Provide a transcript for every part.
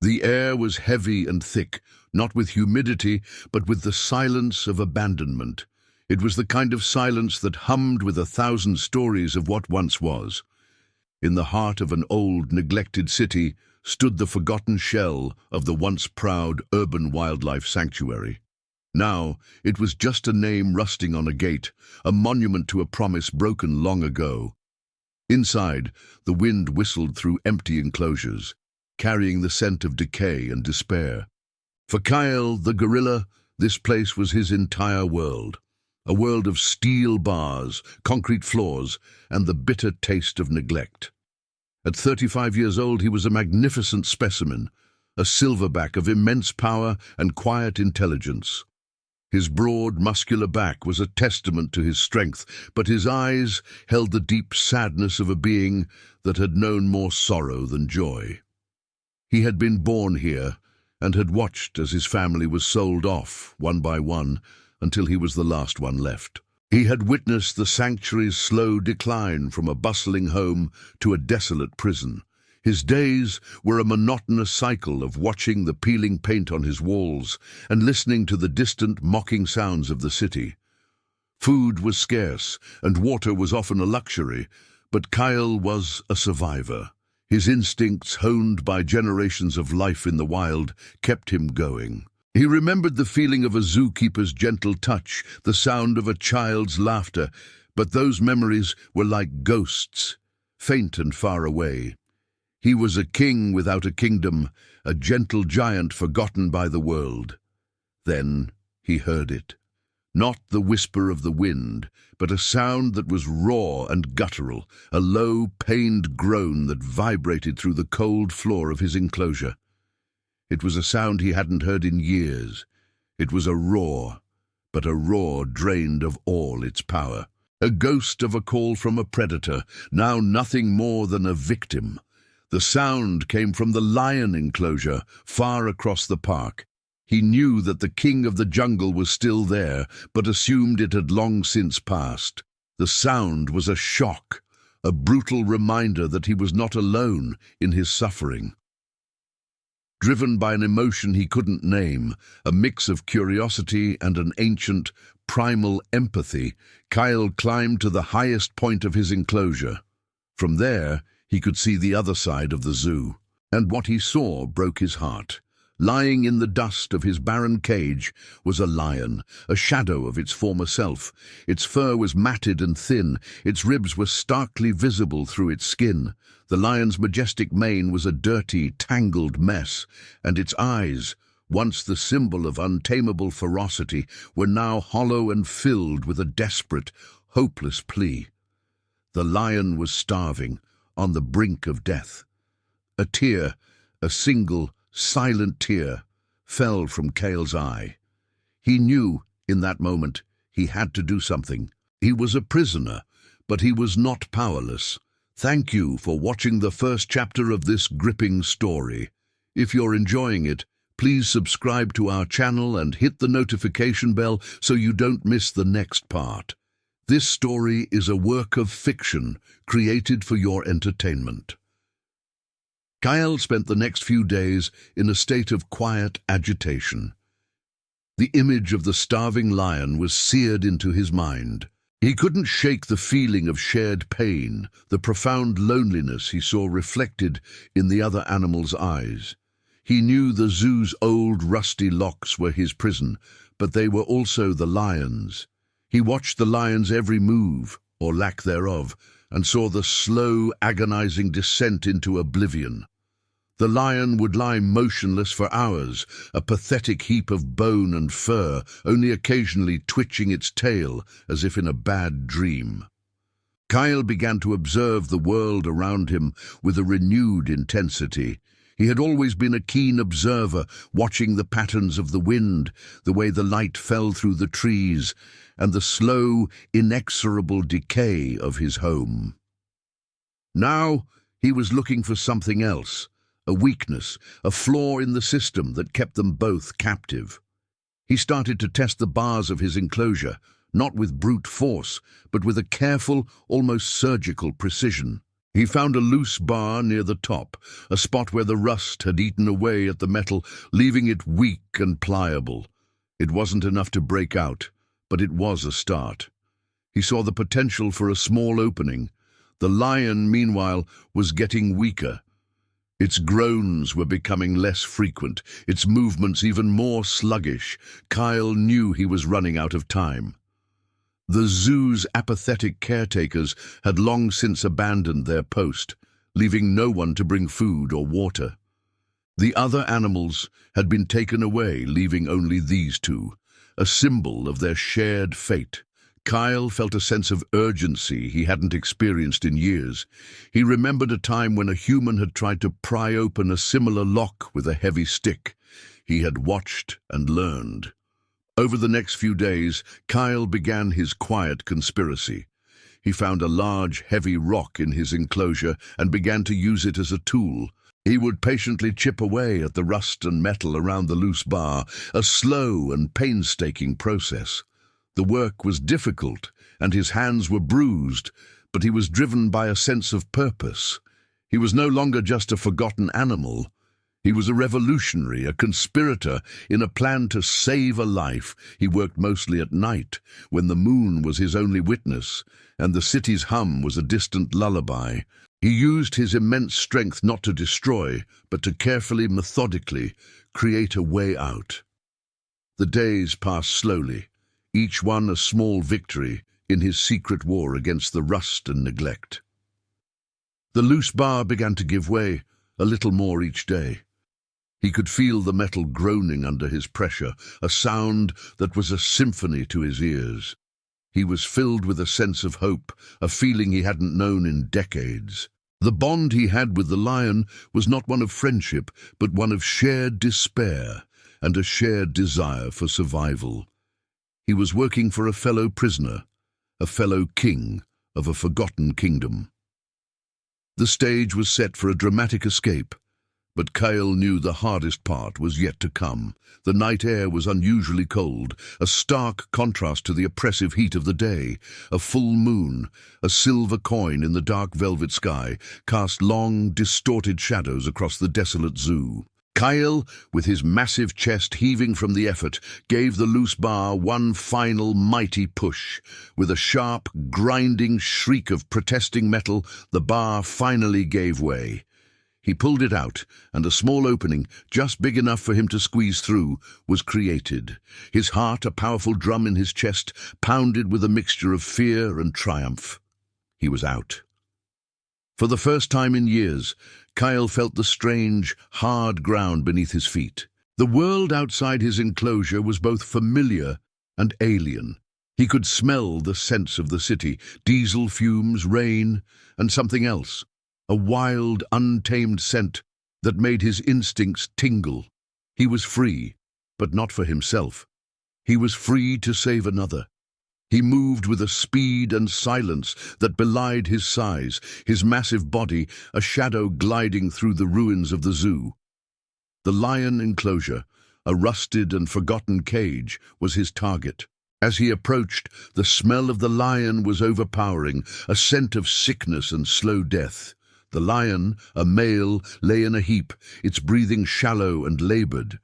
The air was heavy and thick, not with humidity, but with the silence of abandonment. It was the kind of silence that hummed with 1,000 stories of what once was. In the heart of an old, neglected city stood the forgotten shell of the once proud urban wildlife sanctuary. Now, it was just a name rusting on a gate, a monument to a promise broken long ago. Inside, the wind whistled through empty enclosures, carrying the scent of decay and despair. For Kyle, the gorilla, this place was his entire world. A world of steel bars, concrete floors, and the bitter taste of neglect. At 35 years old, he was a magnificent specimen, a silverback of immense power and quiet intelligence. His broad, muscular back was a testament to his strength, but his eyes held the deep sadness of a being that had known more sorrow than joy. He had been born here and had watched as his family was sold off, one by one, until he was the last one left. He had witnessed the sanctuary's slow decline from a bustling home to a desolate prison. His days were a monotonous cycle of watching the peeling paint on his walls and listening to the distant, mocking sounds of the city. Food was scarce, and water was often a luxury, but Kyle was a survivor. His instincts, honed by generations of life in the wild, kept him going. He remembered the feeling of a zookeeper's gentle touch, the sound of a child's laughter, but those memories were like ghosts, faint and far away. He was a king without a kingdom, a gentle giant forgotten by the world. Then he heard it. Not the whisper of the wind, but a sound that was raw and guttural, a low, pained groan that vibrated through the cold floor of his enclosure. It was a sound he hadn't heard in years. It was a roar, but a roar drained of all its power. A ghost of a call from a predator, now nothing more than a victim. The sound came from the lion enclosure, far across the park. He knew that the king of the jungle was still there, but assumed it had long since passed. The sound was a shock, a brutal reminder that he was not alone in his suffering. Driven by an emotion he couldn't name, a mix of curiosity and an ancient, primal empathy, Kyle climbed to the highest point of his enclosure. From there, he could see the other side of the zoo, and what he saw broke his heart. Lying in the dust of his barren cage was a lion, a shadow of its former self. Its fur was matted and thin, its ribs were starkly visible through its skin. The lion's majestic mane was a dirty, tangled mess, and its eyes, once the symbol of untamable ferocity, were now hollow and filled with a desperate, hopeless plea. The lion was starving, on the brink of death. A tear, a single, silent tear, fell from Kyle's eye. He knew, in that moment, he had to do something. He was a prisoner, but he was not powerless. Thank you for watching the first chapter of this gripping story. If you're enjoying it, please subscribe to our channel and hit the notification bell so you don't miss the next part. This story is a work of fiction created for your entertainment. Kyle spent the next few days in a state of quiet agitation. The image of the starving lion was seared into his mind. He couldn't shake the feeling of shared pain, the profound loneliness he saw reflected in the other animals' eyes. He knew the zoo's old rusty locks were his prison, but they were also the lion's. He watched the lion's every move, or lack thereof, and saw the slow, agonizing descent into oblivion. The lion would lie motionless for hours, a pathetic heap of bone and fur, only occasionally twitching its tail as if in a bad dream. Kyle began to observe the world around him with a renewed intensity. He had always been a keen observer, watching the patterns of the wind, the way the light fell through the trees, and the slow, inexorable decay of his home. Now he was looking for something else, a weakness, a flaw in the system that kept them both captive. He started to test the bars of his enclosure, not with brute force, but with a careful, almost surgical precision. He found a loose bar near the top, a spot where the rust had eaten away at the metal, leaving it weak and pliable. It wasn't enough to break out, but it was a start. He saw the potential for a small opening. The lion, meanwhile, was getting weaker. Its groans were becoming less frequent, its movements even more sluggish. Kyle knew he was running out of time. The zoo's apathetic caretakers had long since abandoned their post, leaving no one to bring food or water. The other animals had been taken away, leaving only these two, a symbol of their shared fate. Kyle felt a sense of urgency he hadn't experienced in years. He remembered a time when a human had tried to pry open a similar lock with a heavy stick. He had watched and learned. Over the next few days, Kyle began his quiet conspiracy. He found a large, heavy rock in his enclosure and began to use it as a tool. He would patiently chip away at the rust and metal around the loose bar, a slow and painstaking process. The work was difficult, and his hands were bruised, but he was driven by a sense of purpose. He was no longer just a forgotten animal. He was a revolutionary, a conspirator in a plan to save a life. He worked mostly at night, when the moon was his only witness, and the city's hum was a distant lullaby. He used his immense strength not to destroy, but to carefully, methodically, create a way out. The days passed slowly, each one a small victory in his secret war against the rust and neglect. The loose bar began to give way, a little more each day. He could feel the metal groaning under his pressure, a sound that was a symphony to his ears. He was filled with a sense of hope, a feeling he hadn't known in decades. The bond he had with the lion was not one of friendship, but one of shared despair and a shared desire for survival. He was working for a fellow prisoner, a fellow king of a forgotten kingdom. The stage was set for a dramatic escape, but Kyle knew the hardest part was yet to come. The night air was unusually cold, a stark contrast to the oppressive heat of the day. A full moon, a silver coin in the dark velvet sky, cast long, distorted shadows across the desolate zoo. Kyle, with his massive chest heaving from the effort, gave the loose bar one final mighty push. With a sharp, grinding shriek of protesting metal, the bar finally gave way. He pulled it out, and a small opening, just big enough for him to squeeze through, was created. His heart, a powerful drum in his chest, pounded with a mixture of fear and triumph. He was out. For the first time in years, Kyle felt the strange, hard ground beneath his feet. The world outside his enclosure was both familiar and alien. He could smell the scents of the city, diesel fumes, rain, and something else. A wild, untamed scent that made his instincts tingle. He was free, but not for himself. He was free to save another. He moved with a speed and silence that belied his size, his massive body a shadow gliding through the ruins of the zoo. The lion enclosure, a rusted and forgotten cage, was his target. As he approached, the smell of the lion was overpowering, a scent of sickness and slow death. The lion, a male, lay in a heap, its breathing shallow and labored.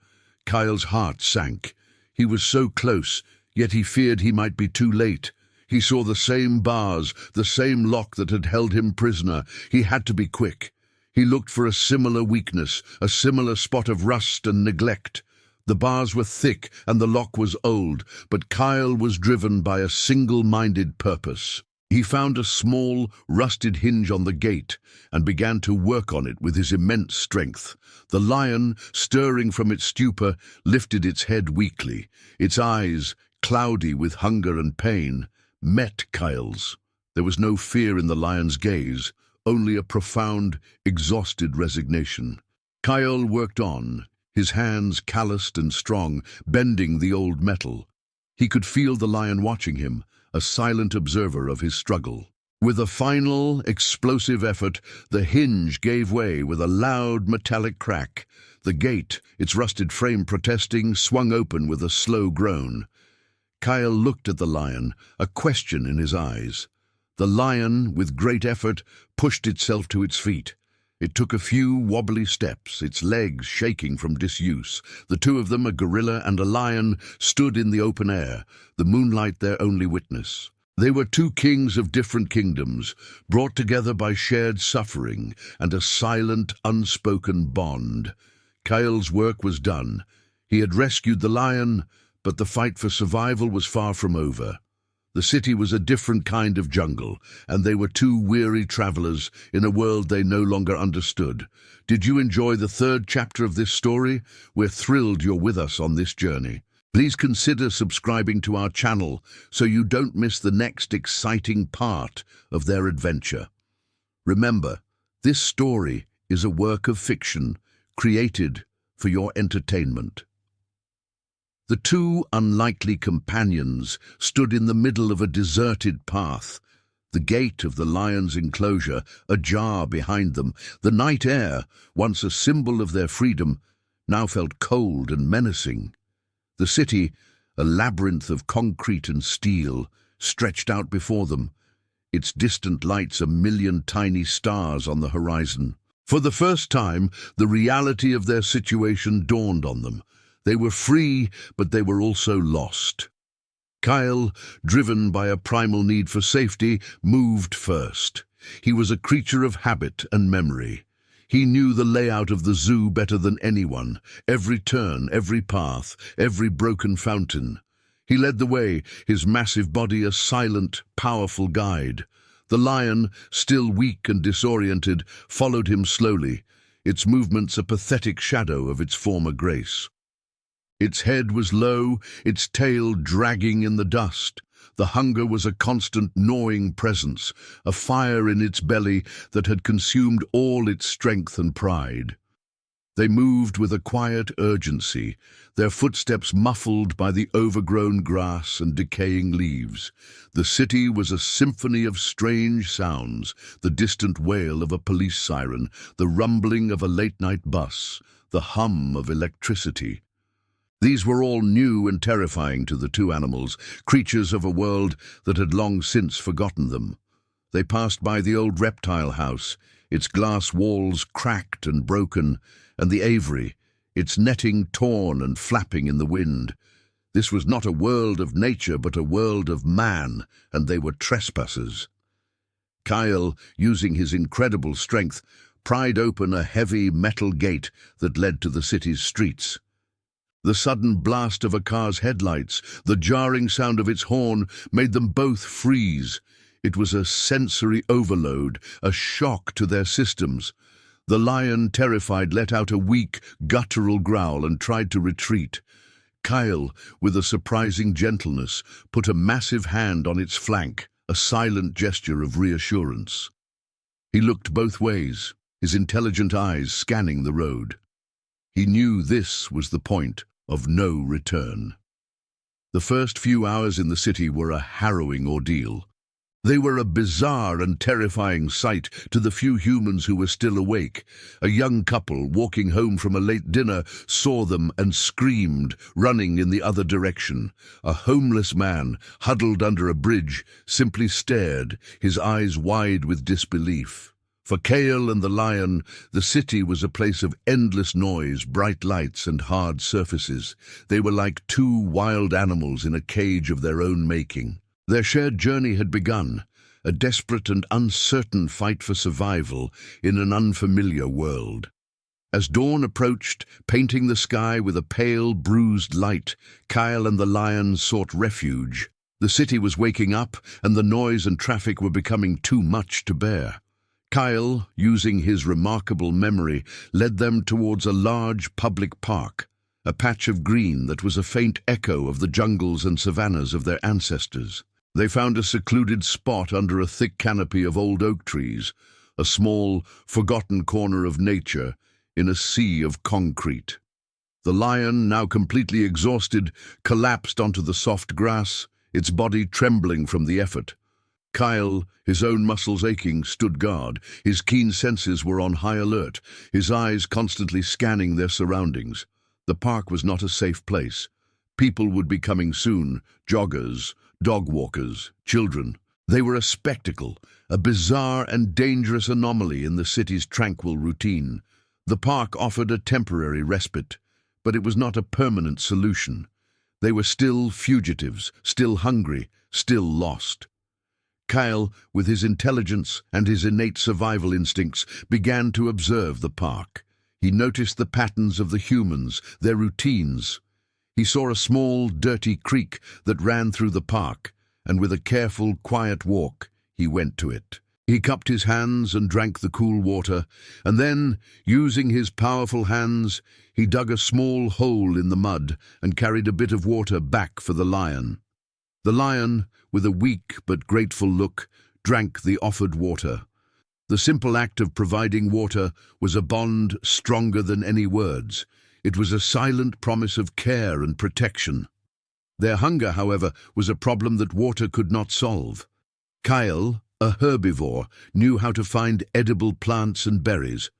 Kyle's heart sank. He was so close, yet he feared he might be too late. He saw the same bars, the same lock that had held him prisoner. He had to be quick. He looked for a similar weakness, a similar spot of rust and neglect. The bars were thick and the lock was old, but Kyle was driven by a single-minded purpose. He found a small, rusted hinge on the gate and began to work on it with his immense strength. The lion, stirring from its stupor, lifted its head weakly. Its eyes, cloudy with hunger and pain, met Kyle's. There was no fear in the lion's gaze, only a profound, exhausted resignation. Kyle worked on, his hands calloused and strong, bending the old metal. He could feel the lion watching him, a silent observer of his struggle. With a final, explosive effort, the hinge gave way with a loud metallic crack. The gate, its rusted frame protesting, swung open with a slow groan. Kyle looked at the lion, a question in his eyes. The lion, with great effort, pushed itself to its feet. It took a few wobbly steps, its legs shaking from disuse. The two of them, a gorilla and a lion, stood in the open air, the moonlight their only witness. They were two kings of different kingdoms, brought together by shared suffering and a silent, unspoken bond. Kyle's work was done. He had rescued the lion, but the fight for survival was far from over. The city was a different kind of jungle, and they were two weary travelers in a world they no longer understood. Did you enjoy the third chapter of this story? We're thrilled you're with us on this journey. Please consider subscribing to our channel so you don't miss the next exciting part of their adventure. Remember, this story is a work of fiction created for your entertainment. The two unlikely companions stood in the middle of a deserted path, the gate of the lion's enclosure ajar behind them. The night air, once a symbol of their freedom, now felt cold and menacing. The city, a labyrinth of concrete and steel, stretched out before them, its distant lights a million tiny stars on the horizon. For the first time, the reality of their situation dawned on them. They were free, but they were also lost. Kyle, driven by a primal need for safety, moved first. He was a creature of habit and memory. He knew the layout of the zoo better than anyone, every turn, every path, every broken fountain. He led the way, his massive body a silent, powerful guide. The lion, still weak and disoriented, followed him slowly, its movements a pathetic shadow of its former grace. Its head was low, its tail dragging in the dust. The hunger was a constant gnawing presence, a fire in its belly that had consumed all its strength and pride. They moved with a quiet urgency, their footsteps muffled by the overgrown grass and decaying leaves. The city was a symphony of strange sounds, the distant wail of a police siren, the rumbling of a late-night bus, the hum of electricity. These were all new and terrifying to the two animals, creatures of a world that had long since forgotten them. They passed by the old reptile house, its glass walls cracked and broken, and the aviary, its netting torn and flapping in the wind. This was not a world of nature, but a world of man, and they were trespassers. Kyle, using his incredible strength, pried open a heavy metal gate that led to the city's streets. The sudden blast of a car's headlights, the jarring sound of its horn, made them both freeze. It was a sensory overload, a shock to their systems. The lion, terrified, let out a weak, guttural growl and tried to retreat. Kyle, with a surprising gentleness, put a massive hand on its flank, a silent gesture of reassurance. He looked both ways, his intelligent eyes scanning the road. He knew this was the point of no return. The first few hours in the city were a harrowing ordeal. They were a bizarre and terrifying sight to the few humans who were still awake. A young couple walking home from a late dinner saw them and screamed, running in the other direction. A homeless man, huddled under a bridge, simply stared, his eyes wide with disbelief. For Kale and the lion, the city was a place of endless noise, bright lights, and hard surfaces. They were like two wild animals in a cage of their own making. Their shared journey had begun, a desperate and uncertain fight for survival in an unfamiliar world. As dawn approached, painting the sky with a pale, bruised light, Kyle and the lion sought refuge. The city was waking up, and the noise and traffic were becoming too much to bear. Kyle, using his remarkable memory, led them towards a large public park, a patch of green that was a faint echo of the jungles and savannas of their ancestors. They found a secluded spot under a thick canopy of old oak trees, a small, forgotten corner of nature in a sea of concrete. The lion, now completely exhausted, collapsed onto the soft grass, its body trembling from the effort. Kyle, his own muscles aching, stood guard. His keen senses were on high alert, his eyes constantly scanning their surroundings. The park was not a safe place. People would be coming soon, joggers, dog walkers, children. They were a spectacle, a bizarre and dangerous anomaly in the city's tranquil routine. The park offered a temporary respite, but it was not a permanent solution. They were still fugitives, still hungry, still lost. Kyle, with his intelligence and his innate survival instincts, began to observe the park. He noticed the patterns of the humans, their routines. He saw a small, dirty creek that ran through the park, and with a careful, quiet walk, he went to it. He cupped his hands and drank the cool water, and then, using his powerful hands, he dug a small hole in the mud and carried a bit of water back for the lion. The lion, with a weak but grateful look, drank the offered water. The simple act of providing water was a bond stronger than any words. It was a silent promise of care and protection. Their hunger, however, was a problem that water could not solve. Kyle, a herbivore, knew how to find edible plants and berries,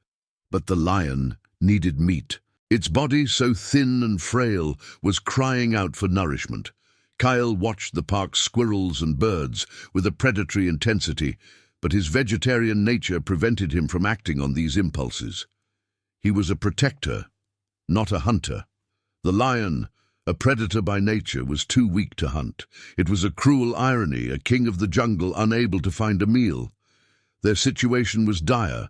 but the lion needed meat. Its body, so thin and frail, was crying out for nourishment. Kyle watched the park's squirrels and birds with a predatory intensity, but his vegetarian nature prevented him from acting on these impulses. He was a protector, not a hunter. The lion, a predator by nature, was too weak to hunt. It was a cruel irony, a king of the jungle unable to find a meal. Their situation was dire.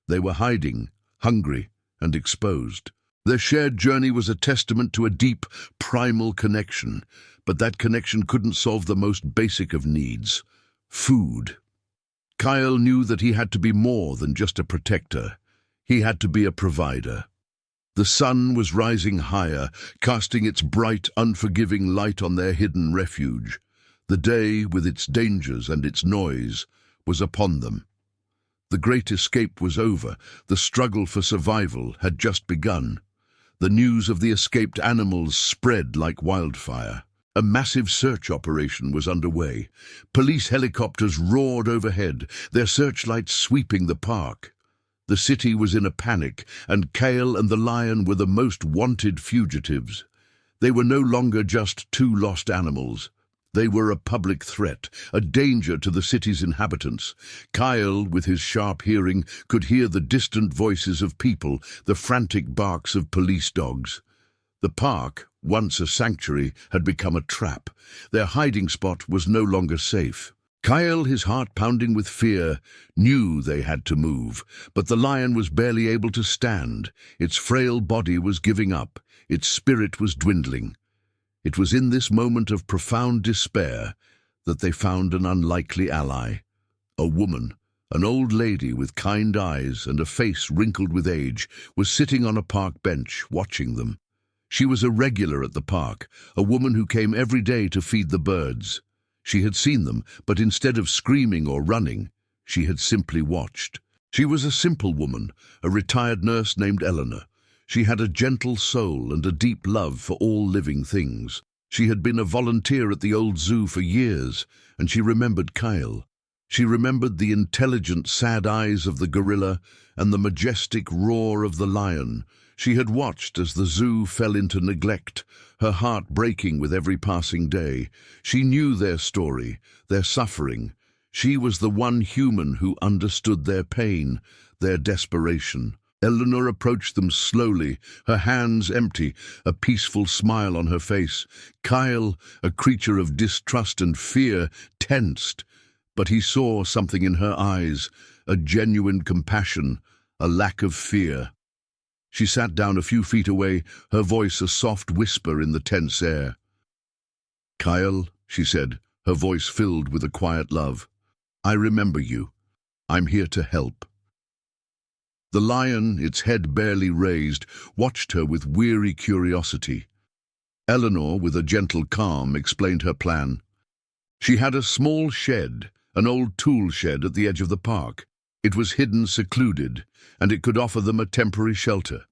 They were hiding, hungry, and exposed. Their shared journey was a testament to a deep, primal connection, but that connection couldn't solve the most basic of needs: food. Kyle knew that he had to be more than just a protector. He had to be a provider. The sun was rising higher, casting its bright, unforgiving light on their hidden refuge. The day, with its dangers and its noise, was upon them. The great escape was over. The struggle for survival had just begun. The news of the escaped animals spread like wildfire. A massive search operation was underway. Police helicopters roared overhead, their searchlights sweeping the park. The city was in a panic, and Kale and the lion were the most wanted fugitives. They were no longer just two lost animals. They were a public threat, a danger to the city's inhabitants. Kyle, with his sharp hearing, could hear the distant voices of people, the frantic barks of police dogs. The park, once a sanctuary, had become a trap. Their hiding spot was no longer safe. Kyle, his heart pounding with fear, knew they had to move, but the lion was barely able to stand. Its frail body was giving up. Its spirit was dwindling. It was in this moment of profound despair that they found an unlikely ally. A woman, an old lady with kind eyes and a face wrinkled with age, was sitting on a park bench, watching them. She was a regular at the park, a woman who came every day to feed the birds. She had seen them, but instead of screaming or running, she had simply watched. She was a simple woman, a retired nurse named Eleanor. She had a gentle soul and a deep love for all living things. She had been a volunteer at the old zoo for years, and she remembered Kyle. She remembered the intelligent, sad eyes of the gorilla and the majestic roar of the lion. She had watched as the zoo fell into neglect, her heart breaking with every passing day. She knew their story, their suffering. She was the one human who understood their pain, their desperation. Eleanor approached them slowly, her hands empty, a peaceful smile on her face. Kyle, a creature of distrust and fear, tensed, but he saw something in her eyes, a genuine compassion, a lack of fear. She sat down a few feet away, her voice a soft whisper in the tense air. "Kyle," she said, her voice filled with a quiet love, "I remember you. I'm here to help." The lion, its head barely raised, watched her with weary curiosity. Eleanor, with a gentle calm, explained her plan. She had a small shed, an old tool shed at the edge of the park. It was hidden, secluded, and it could offer them a temporary shelter.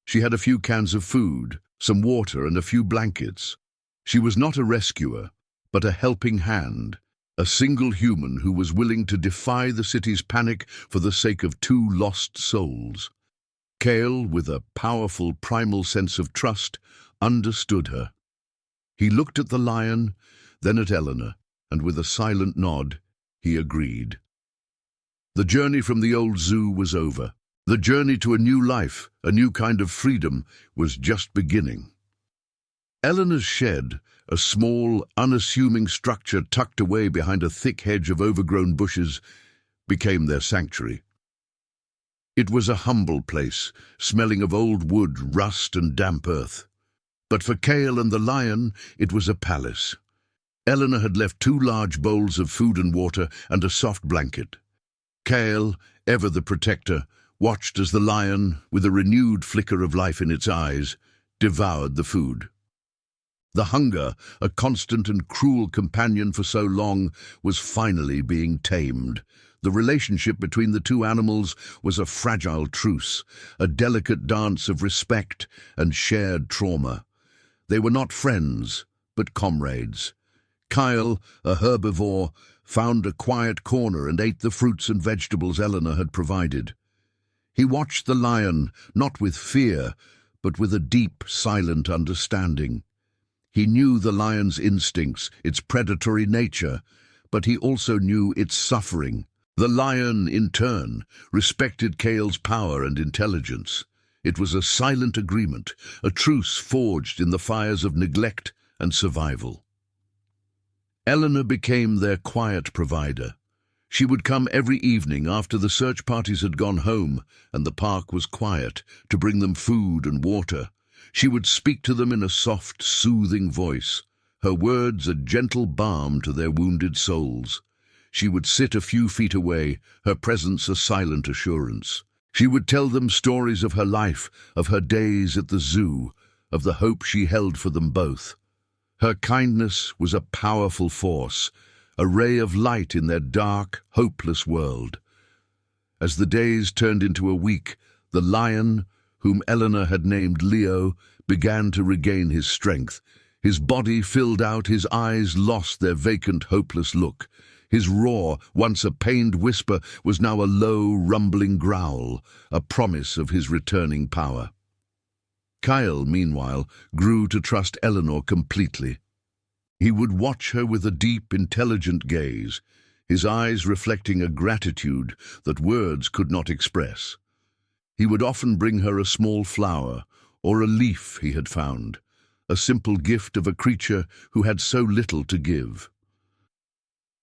She had a few cans of food, some water, and a few blankets. She was not a rescuer, but a helping hand, a single human who was willing to defy the city's panic for the sake of two lost souls. Kale, with a powerful primal sense of trust, understood her. He looked at the lion, then at Eleanor, and with a silent nod, he agreed. The journey from the old zoo was over. The journey to a new life, a new kind of freedom, was just beginning. Eleanor's shed, a small, unassuming structure tucked away behind a thick hedge of overgrown bushes, became their sanctuary. It was a humble place, smelling of old wood, rust and damp earth. But for Kale and the lion, it was a palace. Eleanor had left 2 large bowls of food and water and a soft blanket. Kale, ever the protector, watched as the lion, with a renewed flicker of life in its eyes, devoured the food. The hunger, a constant and cruel companion for so long, was finally being tamed. The relationship between the 2 animals was a fragile truce, a delicate dance of respect and shared trauma. They were not friends, but comrades. Kyle, a herbivore, found a quiet corner and ate the fruits and vegetables Eleanor had provided. He watched the lion, not with fear, but with a deep, silent understanding. He knew the lion's instincts, its predatory nature, but he also knew its suffering. The lion, in turn, respected Kale's power and intelligence. It was a silent agreement, a truce forged in the fires of neglect and survival. Eleanor became their quiet provider. She would come every evening after the search parties had gone home and the park was quiet to bring them food and water. She would speak to them in a soft, soothing voice, her words a gentle balm to their wounded souls. She would sit a few feet away, her presence a silent assurance. She would tell them stories of her life, of her days at the zoo, of the hope she held for them both. Her kindness was a powerful force, a ray of light in their dark, hopeless world. As the days turned into a week, the lion, whom Eleanor had named Leo, began to regain his strength. His body filled out, his eyes lost their vacant, hopeless look. His roar, once a pained whisper, was now a low, rumbling growl, a promise of his returning power. Kyle, meanwhile, grew to trust Eleanor completely. He would watch her with a deep, intelligent gaze, his eyes reflecting a gratitude that words could not express. He would often bring her a small flower or a leaf he had found, a simple gift of a creature who had so little to give.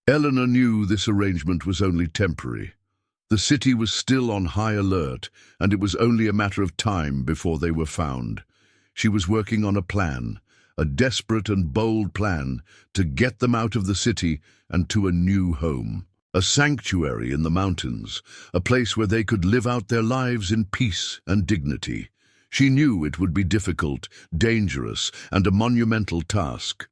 Eleanor knew this arrangement was only temporary. The city was still on high alert, and it was only a matter of time before they were found. She was working on a plan, a desperate and bold plan, to get them out of the city and to a new home. A sanctuary in the mountains, a place where they could live out their lives in peace and dignity. She knew it would be difficult, dangerous, and a monumental task.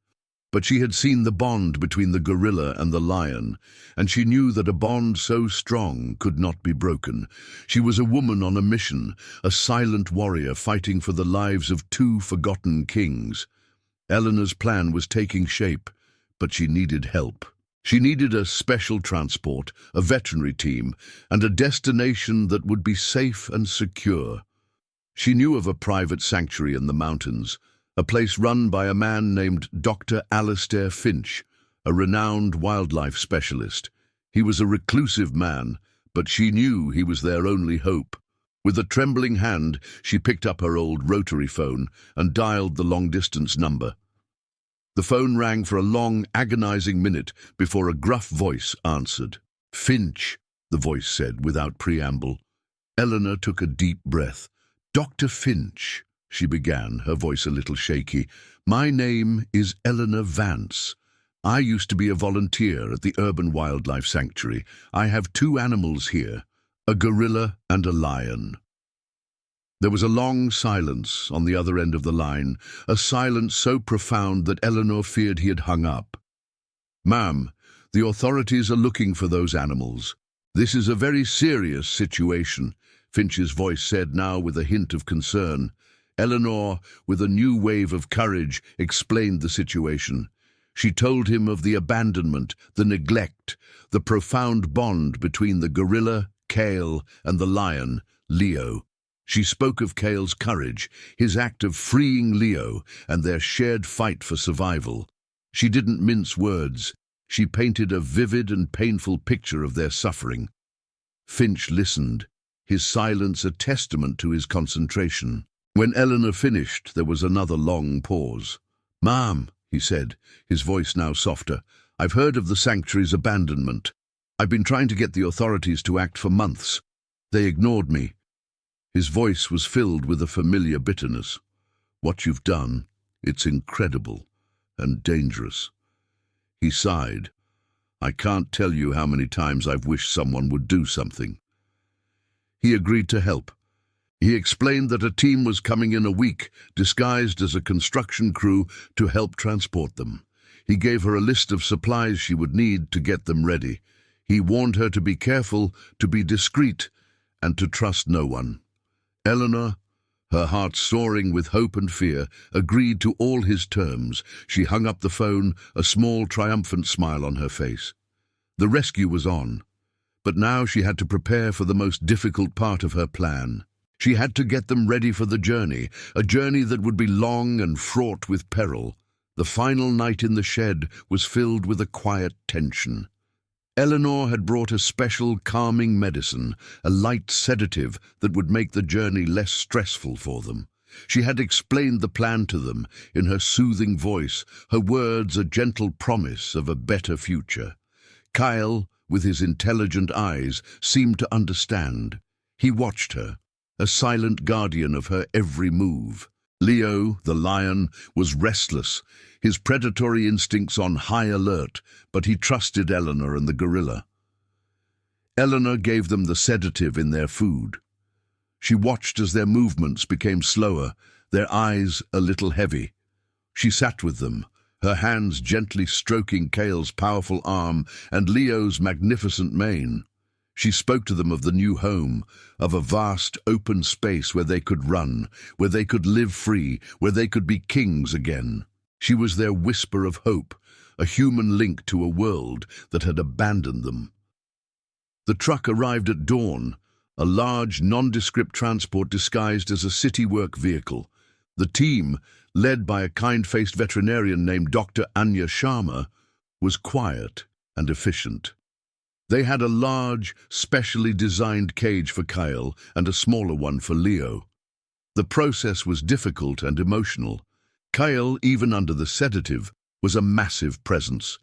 But she had seen the bond between the gorilla and the lion, and she knew that a bond so strong could not be broken. She was a woman on a mission, a silent warrior fighting for the lives of 2 forgotten kings. Eleanor's plan was taking shape, but she needed help. She needed a special transport, a veterinary team, and a destination that would be safe and secure. She knew of a private sanctuary in the mountains, a place run by a man named Dr. Alistair Finch, a renowned wildlife specialist. He was a reclusive man, but she knew he was their only hope. With a trembling hand, she picked up her old rotary phone and dialed the long-distance number. The phone rang for a long, agonizing minute before a gruff voice answered. "Finch," the voice said without preamble. Eleanor took a deep breath. "Dr. Finch," she began, her voice a little shaky. "My name is Eleanor Vance. I used to be a volunteer at the Urban Wildlife Sanctuary. I have 2 animals here, a gorilla and a lion." There was a long silence on the other end of the line, a silence so profound that Eleanor feared he had hung up. "Ma'am, the authorities are looking for those animals. This is a very serious situation," Finch's voice said, now with a hint of concern. Eleanor, with a new wave of courage, explained the situation. She told him of the abandonment, the neglect, the profound bond between the gorilla, Kale, and the lion, Leo. She spoke of Kale's courage, his act of freeing Leo, and their shared fight for survival. She didn't mince words. She painted a vivid and painful picture of their suffering. Finch listened, his silence a testament to his concentration. When Eleanor finished, there was another long pause. "Ma'am," he said, his voice now softer, "I've heard of the sanctuary's abandonment. I've been trying to get the authorities to act for months. They ignored me." His voice was filled with a familiar bitterness. "What you've done, it's incredible and dangerous." He sighed. "I can't tell you how many times I've wished someone would do something." He agreed to help. He explained that a team was coming in a week, disguised as a construction crew, to help transport them. He gave her a list of supplies she would need to get them ready. He warned her to be careful, to be discreet, and to trust no one. Eleanor, her heart soaring with hope and fear, agreed to all his terms. She hung up the phone, a small, triumphant smile on her face. The rescue was on, but now she had to prepare for the most difficult part of her plan. She had to get them ready for the journey, a journey that would be long and fraught with peril. The final night in the shed was filled with a quiet tension. Eleanor had brought a special calming medicine, a light sedative that would make the journey less stressful for them. She had explained the plan to them in her soothing voice, her words a gentle promise of a better future. Kyle, with his intelligent eyes, seemed to understand. He watched her, a silent guardian of her every move. Leo, the lion, was restless, his predatory instincts on high alert, but he trusted Eleanor and the gorilla. Eleanor gave them the sedative in their food. She watched as their movements became slower, their eyes a little heavy. She sat with them, her hands gently stroking Kale's powerful arm and Leo's magnificent mane. She spoke to them of the new home, of a vast open space where they could run, where they could live free, where they could be kings again. She was their whisper of hope, a human link to a world that had abandoned them. The truck arrived at dawn, a large, nondescript transport disguised as a city work vehicle. The team, led by a kind-faced veterinarian named Dr. Anya Sharma, was quiet and efficient. They had a large, specially designed cage for Kyle and a smaller one for Leo. The process was difficult and emotional. Kyle, even under the sedative, was a massive presence.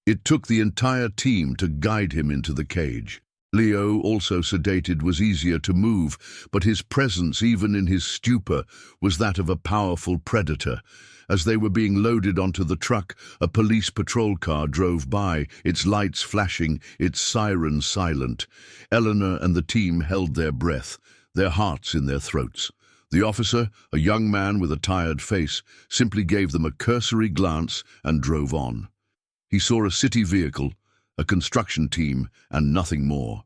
It took the entire team to guide him into the cage. Leo, also sedated, was easier to move, but his presence, even in his stupor, was that of a powerful predator. As they were being loaded onto the truck, a police patrol car drove by, its lights flashing, its sirens silent. Eleanor and the team held their breath, their hearts in their throats. The officer, a young man with a tired face, simply gave them a cursory glance and drove on. He saw a city vehicle, a construction team, and nothing more.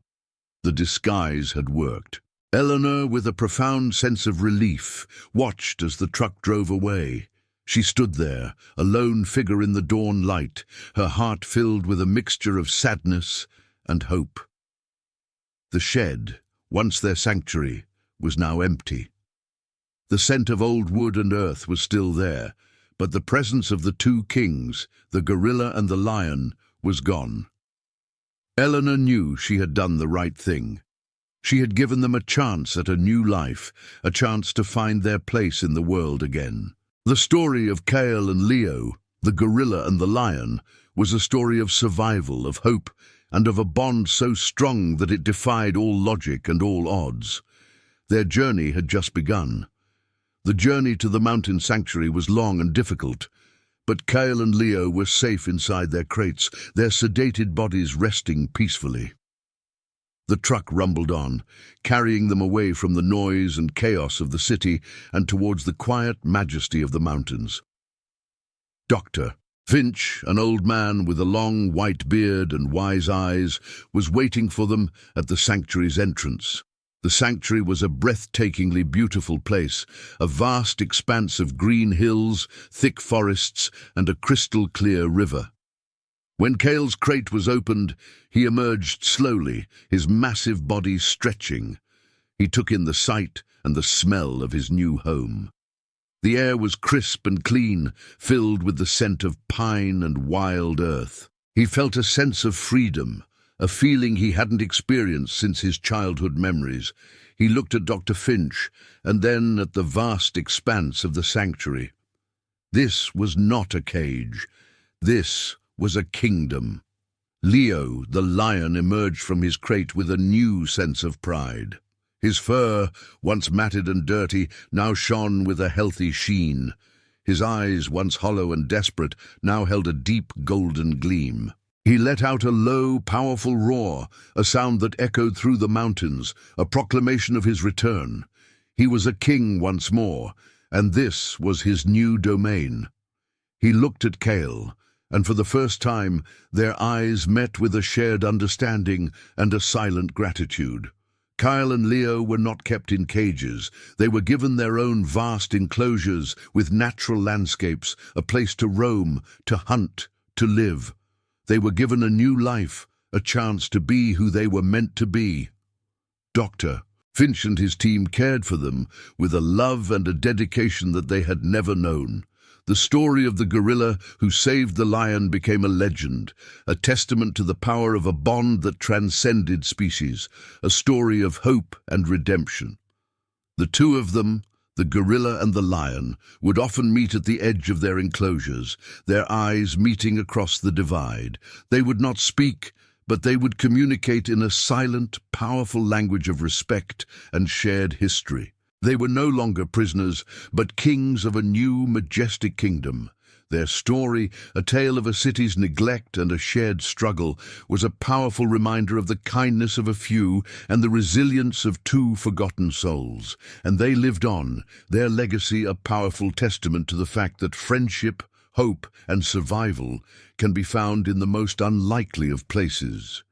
The disguise had worked. Eleanor, with a profound sense of relief, watched as the truck drove away. She stood there, a lone figure in the dawn light, her heart filled with a mixture of sadness and hope. The shed, once their sanctuary, was now empty. The scent of old wood and earth was still there, but the presence of the two kings, the gorilla and the lion, was gone. Eleanor knew she had done the right thing. She had given them a chance at a new life, a chance to find their place in the world again. The story of Kale and Leo, the gorilla and the lion, was a story of survival, of hope, and of a bond so strong that it defied all logic and all odds. Their journey had just begun. The journey to the mountain sanctuary was long and difficult, but Kale and Leo were safe inside their crates, their sedated bodies resting peacefully. The truck rumbled on, carrying them away from the noise and chaos of the city and towards the quiet majesty of the mountains. Dr. Finch, an old man with a long white beard and wise eyes, was waiting for them at the sanctuary's entrance. The sanctuary was a breathtakingly beautiful place, a vast expanse of green hills, thick forests, and a crystal-clear river. When Kale's crate was opened, he emerged slowly, his massive body stretching. He took in the sight and the smell of his new home. The air was crisp and clean, filled with the scent of pine and wild earth. He felt a sense of freedom, a feeling he hadn't experienced since his childhood memories. He looked at Dr. Finch, and then at the vast expanse of the sanctuary. This was not a cage. This was a kingdom. Leo, the lion, emerged from his crate with a new sense of pride. His fur, once matted and dirty, now shone with a healthy sheen. His eyes, once hollow and desperate, now held a deep golden gleam. He let out a low, powerful roar, a sound that echoed through the mountains, a proclamation of his return. He was a king once more, and this was his new domain. He looked at Kale, and for the first time their eyes met with a shared understanding and a silent gratitude. Kyle and Leo were not kept in cages. They were given their own vast enclosures with natural landscapes, a place to roam, to hunt, to live. They were given a new life, a chance to be who they were meant to be. Dr. Finch and his team cared for them with a love and a dedication that they had never known. The story of the gorilla who saved the lion became a legend, a testament to the power of a bond that transcended species, a story of hope and redemption. The two of them, the gorilla and the lion, would often meet at the edge of their enclosures, their eyes meeting across the divide. They would not speak, but they would communicate in a silent, powerful language of respect and shared history. They were no longer prisoners, but kings of a new, majestic kingdom. Their story, a tale of a city's neglect and a shared struggle, was a powerful reminder of the kindness of a few and the resilience of two forgotten souls. And they lived on, their legacy a powerful testament to the fact that friendship, hope, and survival can be found in the most unlikely of places.